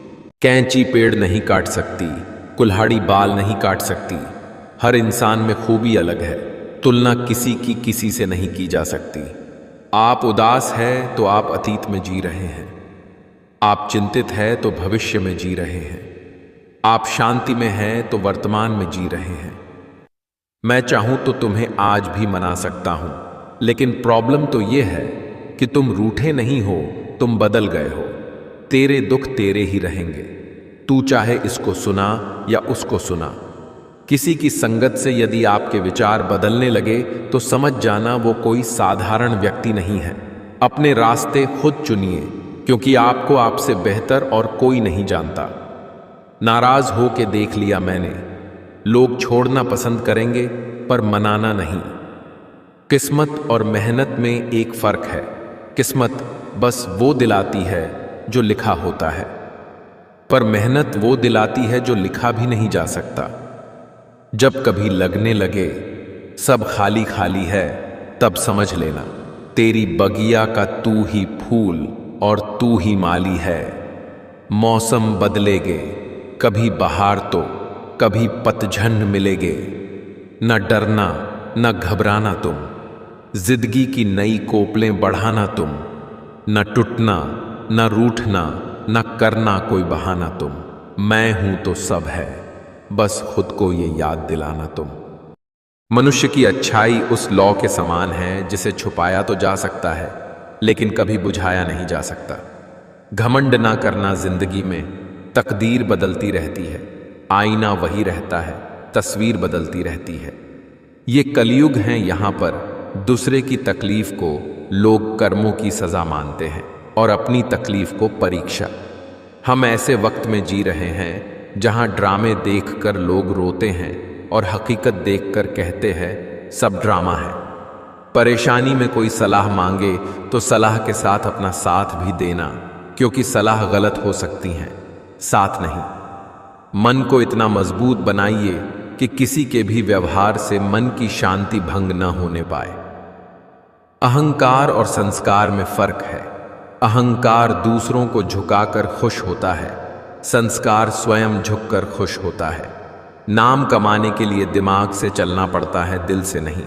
कैंची पेड़ नहीं काट सकती, कुल्हाड़ी बाल नहीं काट सकती। हर इंसान में खूबी अलग है, तुलना किसी की किसी से नहीं की जा सकती। आप उदास है तो आप अतीत में जी रहे हैं, आप चिंतित है तो भविष्य में जी रहे हैं, आप शांति में हैं तो वर्तमान में जी रहे हैं। मैं चाहूं तो तुम्हें आज भी मना सकता हूं, लेकिन प्रॉब्लम तो यह है कि तुम रूठे नहीं हो, तुम बदल गए हो। तेरे दुख तेरे ही रहेंगे, तू चाहे इसको सुना या उसको सुना। किसी की संगत से यदि आपके विचार बदलने लगे तो समझ जाना वो कोई साधारण व्यक्ति नहीं है। अपने रास्ते खुद चुनिए, क्योंकि आपको आपसे बेहतर और कोई नहीं जानता। नाराज हो के देख लिया मैंने, लोग छोड़ना पसंद करेंगे पर मनाना नहीं। किस्मत और मेहनत में एक फर्क है। किस्मत बस वो दिलाती है जो लिखा होता है, पर मेहनत वो दिलाती है जो लिखा भी नहीं जा सकता। जब कभी लगने लगे सब खाली खाली है, तब समझ लेना तेरी बगिया का तू ही फूल और तू ही माली है। मौसम बदलेगे, कभी बहार तो कभी पतझड़ मिलेगे। न डरना न घबराना तुम, जिंदगी की नई कोपलें बढ़ाना तुम। न टूटना न रूठना न करना कोई बहाना तुम। मैं हूं तो सब है, बस खुद को ये याद दिलाना तुम। मनुष्य की अच्छाई उस लौ के समान है जिसे छुपाया तो जा सकता है, लेकिन कभी बुझाया नहीं जा सकता। घमंड ना करना जिंदगी में, तकदीर बदलती रहती है। आईना वही रहता है, तस्वीर बदलती रहती है। ये कलयुग है, यहाँ पर दूसरे की तकलीफ को लोग कर्मों की सजा मानते हैं और अपनी तकलीफ को परीक्षा। हम ऐसे वक्त में जी रहे हैं जहाँ ड्रामे देखकर लोग रोते हैं और हकीकत देखकर कहते हैं सब ड्रामा है। परेशानी में कोई सलाह मांगे तो सलाह के साथ अपना साथ भी देना, क्योंकि सलाह गलत हो सकती है, साथ नहीं। मन को इतना मजबूत बनाइए कि किसी के भी व्यवहार से मन की शांति भंग न होने पाए। अहंकार और संस्कार में फर्क है। अहंकार दूसरों को झुकाकर खुश होता है, संस्कार स्वयं झुककर खुश होता है। नाम कमाने के लिए दिमाग से चलना पड़ता है, दिल से नहीं।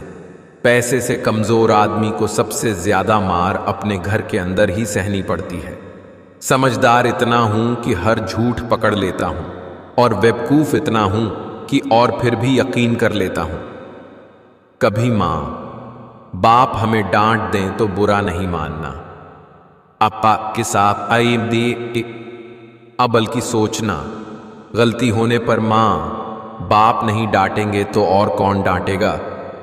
पैसे से कमजोर आदमी को सबसे ज्यादा मार अपने घर के अंदर ही सहनी पड़ती है। समझदार इतना हूं कि हर झूठ पकड़ लेता हूं, और बेवकूफ इतना हूं कि और फिर भी यकीन कर लेता हूं। कभी मां बाप हमें डांट दें तो बुरा नहीं मानना, अपा के साथ आई दे बल्कि सोचना गलती होने पर मां बाप नहीं डांटेंगे तो और कौन डांटेगा।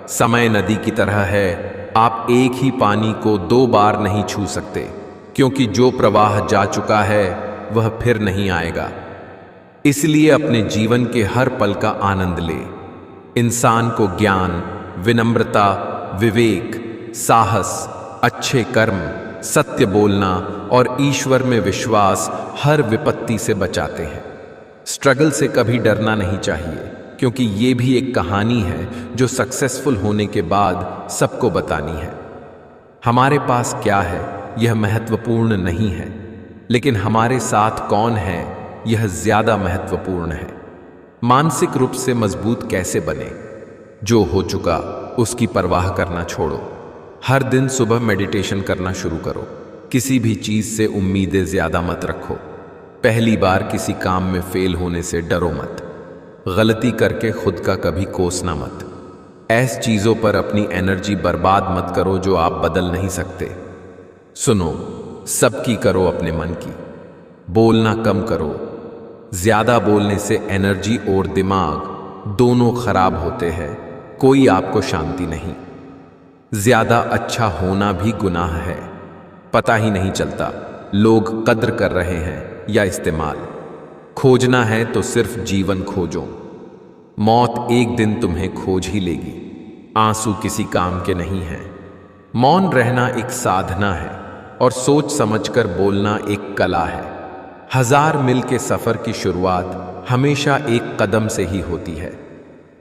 समय नदी की तरह है, आप एक ही पानी को 2 बार नहीं छू सकते, क्योंकि जो प्रवाह जा चुका है वह फिर नहीं आएगा। इसलिए अपने जीवन के हर पल का आनंद ले। इंसान को ज्ञान, विनम्रता, विवेक, साहस, अच्छे कर्म, सत्य बोलना और ईश्वर में विश्वास हर विपत्ति से बचाते हैं। स्ट्रगल से कभी डरना नहीं चाहिए, क्योंकि ये भी एक कहानी है जो सक्सेसफुल होने के बाद सबको बतानी है। हमारे पास क्या है यह महत्वपूर्ण नहीं है, लेकिन हमारे साथ कौन है यह ज्यादा महत्वपूर्ण है। मानसिक रूप से मजबूत कैसे बने? जो हो चुका उसकी परवाह करना छोड़ो। हर दिन सुबह मेडिटेशन करना शुरू करो। किसी भी चीज से उम्मीदें ज्यादा मत रखो। पहली बार किसी काम में फेल होने से डरो मत। गलती करके खुद का कभी कोसना मत। ऐसी चीजों पर अपनी एनर्जी बर्बाद मत करो जो आप बदल नहीं सकते। सुनो, सबकी करो अपने मन की। बोलना कम करो। ज्यादा बोलने से एनर्जी और दिमाग दोनों खराब होते हैं। कोई आपको शांति नहीं। ज्यादा अच्छा होना भी गुनाह है। पता ही नहीं चलता लोग कद्र कर रहे हैं या इस्तेमाल। खोजना है तो सिर्फ जीवन खोजो। मौत एक दिन तुम्हें खोज ही लेगी। आंसू किसी काम के नहीं हैं। मौन रहना एक साधना है और सोच समझकर बोलना एक कला है। 1000 मील के सफर की शुरुआत हमेशा एक कदम से ही होती है।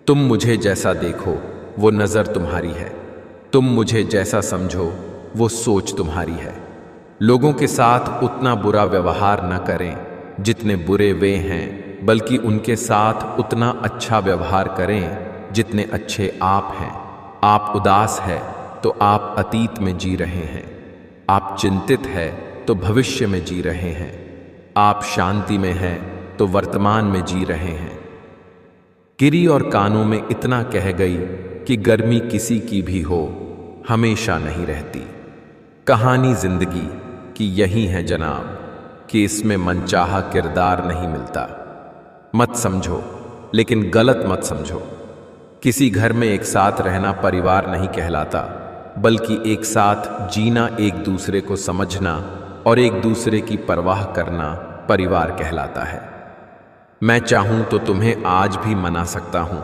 तुम मुझे जैसा देखो वो नजर तुम्हारी है। तुम मुझे जैसा समझो वो सोच तुम्हारी है। लोगों के साथ उतना बुरा व्यवहार न करें जितने बुरे वे हैं, बल्कि उनके साथ उतना अच्छा व्यवहार करें जितने अच्छे आप हैं। आप उदास है तो आप अतीत में जी रहे हैं। आप चिंतित है तो भविष्य में जी रहे हैं। आप शांति में हैं तो वर्तमान में जी रहे हैं। गिरी और कानों में इतना कह गई कि गर्मी किसी की भी हो हमेशा नहीं रहती। कहानी जिंदगी की यही है जनाब, कि इसमें मनचाहा किरदार नहीं मिलता। मत समझो, लेकिन गलत मत समझो। किसी घर में एक साथ रहना परिवार नहीं कहलाता, बल्कि एक साथ जीना, एक दूसरे को समझना और एक दूसरे की परवाह करना परिवार कहलाता है। मैं चाहूं तो तुम्हें आज भी मना सकता हूं,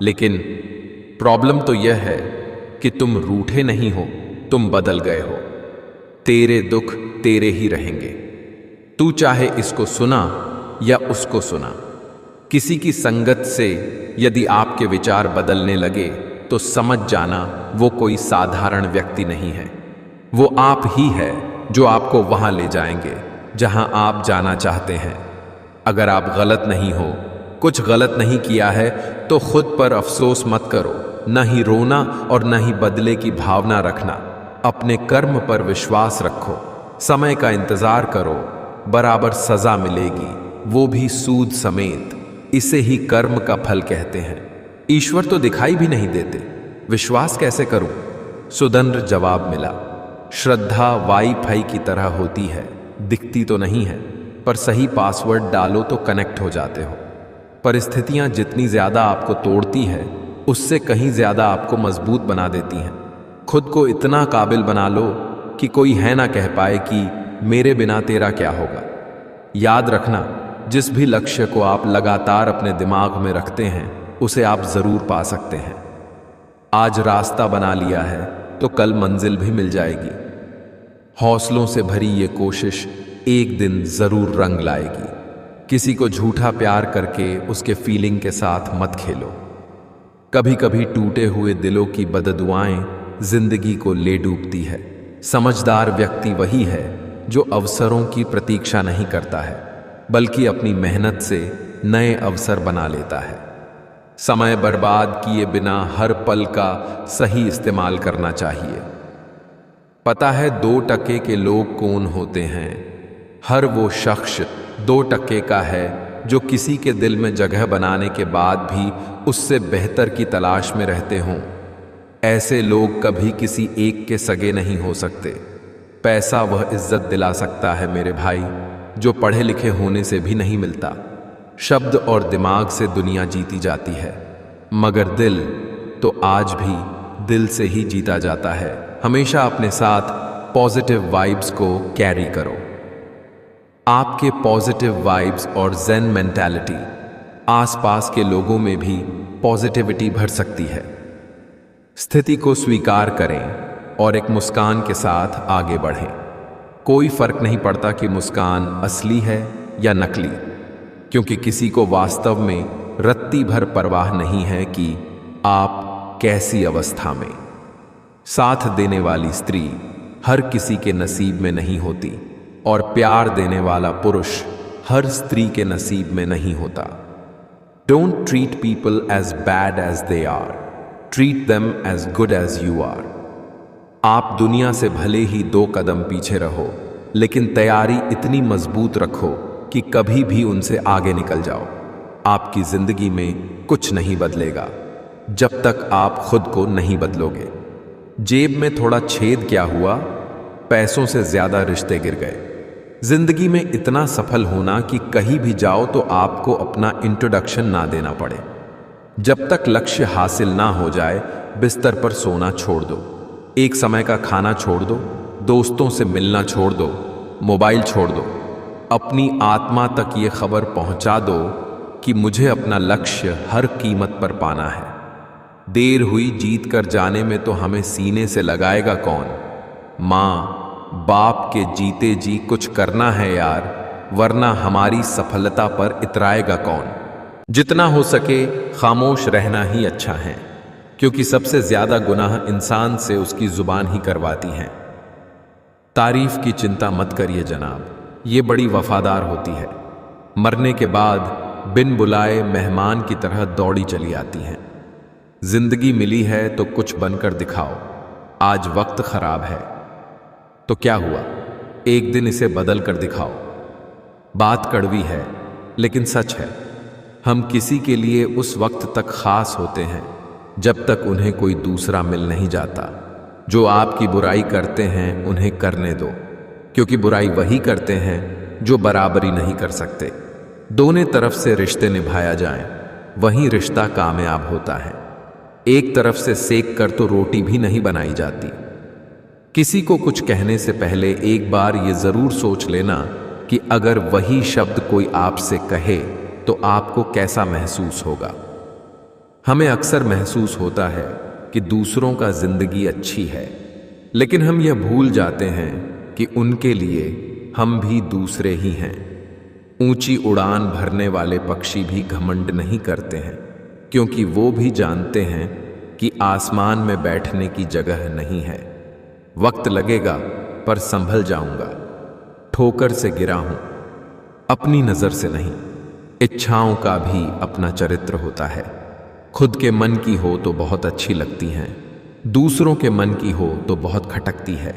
लेकिन प्रॉब्लम तो यह है कि तुम रूठे नहीं हो, तुम बदल गए हो। तेरे दुख तेरे ही रहेंगे। तू चाहे इसको सुना या उसको सुना। किसी की संगत से यदि आपके विचार बदलने लगे तो समझ जाना वो कोई साधारण व्यक्ति नहीं है। वो आप ही है जो आपको वहां ले जाएंगे जहां आप जाना चाहते हैं। अगर आप गलत नहीं हो, कुछ गलत नहीं किया है, तो खुद पर अफसोस मत करो। न ही रोना और न ही बदले की भावना रखना। अपने कर्म पर विश्वास रखो। समय का इंतजार करो, बराबर सजा मिलेगी, वो भी सूद समेत। इसे ही कर्म का फल कहते हैं। ईश्वर तो दिखाई भी नहीं देते, विश्वास कैसे करूं? सुदंद्र जवाब मिला, श्रद्धा वाईफाई की तरह होती है, दिखती तो नहीं है, पर सही पासवर्ड डालो तो कनेक्ट हो जाते हो। परिस्थितियां जितनी ज्यादा आपको तोड़ती है, उससे कहीं ज्यादा आपको मजबूत बना देती हैं। खुद को इतना काबिल बना लो कि कोई है ना कह पाए कि मेरे बिना तेरा क्या होगा। याद रखना, जिस भी लक्ष्य को आप लगातार अपने दिमाग में रखते हैं, उसे आप जरूर पा सकते हैं। आज रास्ता बना लिया है तो कल मंजिल भी मिल जाएगी। हौसलों से भरी ये कोशिश एक दिन जरूर रंग लाएगी। किसी को झूठा प्यार करके उसके फीलिंग के साथ मत खेलो। कभी कभी टूटे हुए दिलों की बददुआएं जिंदगी को ले डूबती है। समझदार व्यक्ति वही है जो अवसरों की प्रतीक्षा नहीं करता है, बल्कि अपनी मेहनत से नए अवसर बना लेता है। समय बर्बाद किए बिना हर पल का सही इस्तेमाल करना चाहिए। पता है 2% के लोग कौन होते हैं? हर वो शख्स 2% का है जो किसी के दिल में जगह बनाने के बाद भी उससे बेहतर की तलाश में रहते हों। ऐसे लोग कभी किसी एक के सगे नहीं हो सकते। पैसा वह इज्जत दिला सकता है मेरे भाई, जो पढ़े लिखे होने से भी नहीं मिलता। शब्द और दिमाग से दुनिया जीती जाती है, मगर दिल तो आज भी दिल से ही जीता जाता है। हमेशा अपने साथ पॉजिटिव वाइब्स को कैरी करो। आपके पॉजिटिव वाइब्स और जेन मेंटालिटी आसपास के लोगों में भी पॉजिटिविटी भर सकती है। स्थिति को स्वीकार करें और एक मुस्कान के साथ आगे बढ़ें। कोई फर्क नहीं पड़ता कि मुस्कान असली है या नकली, क्योंकि किसी को वास्तव में रत्ती भर परवाह नहीं है कि आप कैसी अवस्था में। साथ देने वाली स्त्री हर किसी के नसीब में नहीं होती, और प्यार देने वाला पुरुष हर स्त्री के नसीब में नहीं होता। Don't treat people as bad as they are, treat them as good as you are. आप दुनिया से भले ही 2 कदम पीछे रहो, लेकिन तैयारी इतनी मजबूत रखो कि कभी भी उनसे आगे निकल जाओ। आपकी जिंदगी में कुछ नहीं बदलेगा जब तक आप खुद को नहीं बदलोगे। जेब में थोड़ा छेद क्या हुआ, पैसों से ज्यादा रिश्ते गिर गए। जिंदगी में इतना सफल होना कि कहीं भी जाओ तो आपको अपना इंट्रोडक्शन ना देना पड़े। जब तक लक्ष्य हासिल ना हो जाए, बिस्तर पर सोना छोड़ दो, एक समय का खाना छोड़ दो, दोस्तों से मिलना छोड़ दो, मोबाइल छोड़ दो। अपनी आत्मा तक ये खबर पहुंचा दो कि मुझे अपना लक्ष्य हर कीमत पर पाना है। देर हुई जीत कर जाने में तो हमें सीने से लगाएगा कौन। माँ बाप के जीते जी कुछ करना है यार, वरना हमारी सफलता पर इतराएगा कौन। जितना हो सके खामोश रहना ही अच्छा है, क्योंकि सबसे ज्यादा गुनाह इंसान से उसकी जुबान ही करवाती है। तारीफ की चिंता मत करिए जनाब, ये बड़ी वफादार होती है। मरने के बाद बिन बुलाए मेहमान की तरह दौड़ी चली आती हैं। जिंदगी मिली है तो कुछ बनकर दिखाओ। आज वक्त खराब है तो क्या हुआ, एक दिन इसे बदल कर दिखाओ। बात कड़वी है लेकिन सच है। हम किसी के लिए उस वक्त तक खास होते हैं जब तक उन्हें कोई दूसरा मिल नहीं जाता। जो आपकी बुराई करते हैं उन्हें करने दो, क्योंकि बुराई वही करते हैं जो बराबरी नहीं कर सकते। दोनों तरफ से रिश्ते निभाया जाए, वही रिश्ता कामयाब होता है। एक तरफ से सेक कर तो रोटी भी नहीं बनाई जाती। किसी को कुछ कहने से पहले एक बार ये जरूर सोच लेना कि अगर वही शब्द कोई आपसे कहे तो आपको कैसा महसूस होगा। हमें अक्सर महसूस होता है कि दूसरों का जिंदगी अच्छी है, लेकिन हम यह भूल जाते हैं कि उनके लिए हम भी दूसरे ही हैं। ऊंची उड़ान भरने वाले पक्षी भी घमंड नहीं करते हैं, क्योंकि वो भी जानते हैं कि आसमान में बैठने की जगह नहीं है। वक्त लगेगा पर संभल जाऊंगा। ठोकर से गिरा हूं, अपनी नजर से नहीं। इच्छाओं का भी अपना चरित्र होता है। खुद के मन की हो तो बहुत अच्छी लगती हैं, दूसरों के मन की हो तो बहुत खटकती है।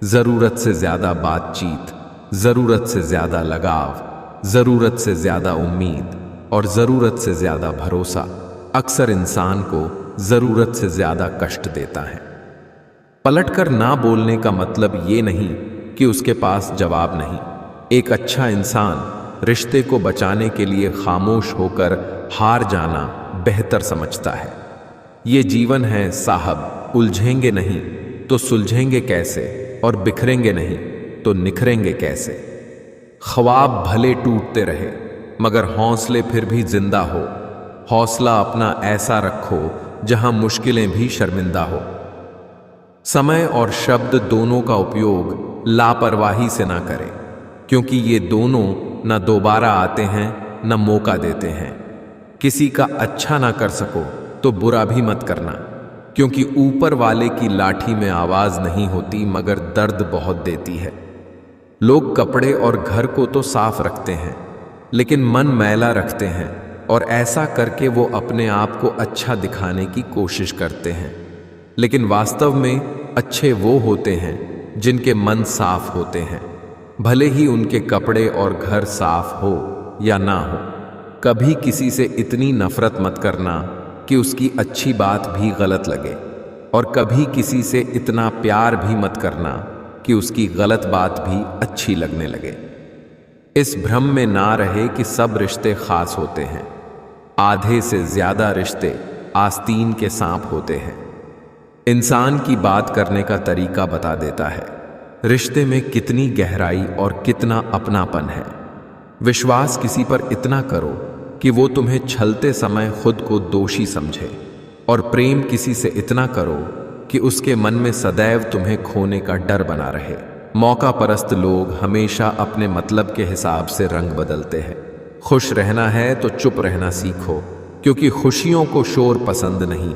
जरूरत से ज्यादा बातचीत, जरूरत से ज्यादा लगाव, जरूरत से ज्यादा उम्मीद और जरूरत से ज्यादा भरोसा अक्सर इंसान को जरूरत से ज्यादा कष्ट देता है। पलटकर ना बोलने का मतलब ये नहीं कि उसके पास जवाब नहीं। एक अच्छा इंसान रिश्ते को बचाने के लिए खामोश होकर हार जाना बेहतर समझता है। ये जीवन है साहब, उलझेंगे नहीं तो सुलझेंगे कैसे, और बिखरेंगे नहीं तो निखरेंगे कैसे। ख्वाब भले टूटते रहे मगर हौसले फिर भी जिंदा हो। हौसला अपना ऐसा रखो जहां मुश्किलें भी शर्मिंदा हो। समय और शब्द दोनों का उपयोग लापरवाही से ना करें, क्योंकि ये दोनों न दोबारा आते हैं न मौका देते हैं। किसी का अच्छा ना कर सको तो बुरा भी मत करना, क्योंकि ऊपर वाले की लाठी में आवाज नहीं होती मगर दर्द बहुत देती है। लोग कपड़े और घर को तो साफ रखते हैं, लेकिन मन मैला रखते हैं, और ऐसा करके वो अपने आप को अच्छा दिखाने की कोशिश करते हैं। लेकिन वास्तव में अच्छे वो होते हैं जिनके मन साफ होते हैं, भले ही उनके कपड़े और घर साफ हो या ना हो। कभी किसी से इतनी नफरत मत करना कि उसकी अच्छी बात भी गलत लगे, और कभी किसी से इतना प्यार भी मत करना कि उसकी गलत बात भी अच्छी लगने लगे। इस भ्रम में ना रहे कि सब रिश्ते खास होते हैं। आधे से ज्यादा रिश्ते आस्तीन के सांप होते हैं। इंसान की बात करने का तरीका बता देता है रिश्ते में कितनी गहराई और कितना अपनापन है। विश्वास किसी पर इतना करो कि वो तुम्हें छलते समय खुद को दोषी समझे, और प्रेम किसी से इतना करो कि उसके मन में सदैव तुम्हें खोने का डर बना रहे। मौका परस्त लोग हमेशा अपने मतलब के हिसाब से रंग बदलते हैं। खुश रहना है तो चुप रहना सीखो, क्योंकि खुशियों को शोर पसंद नहीं।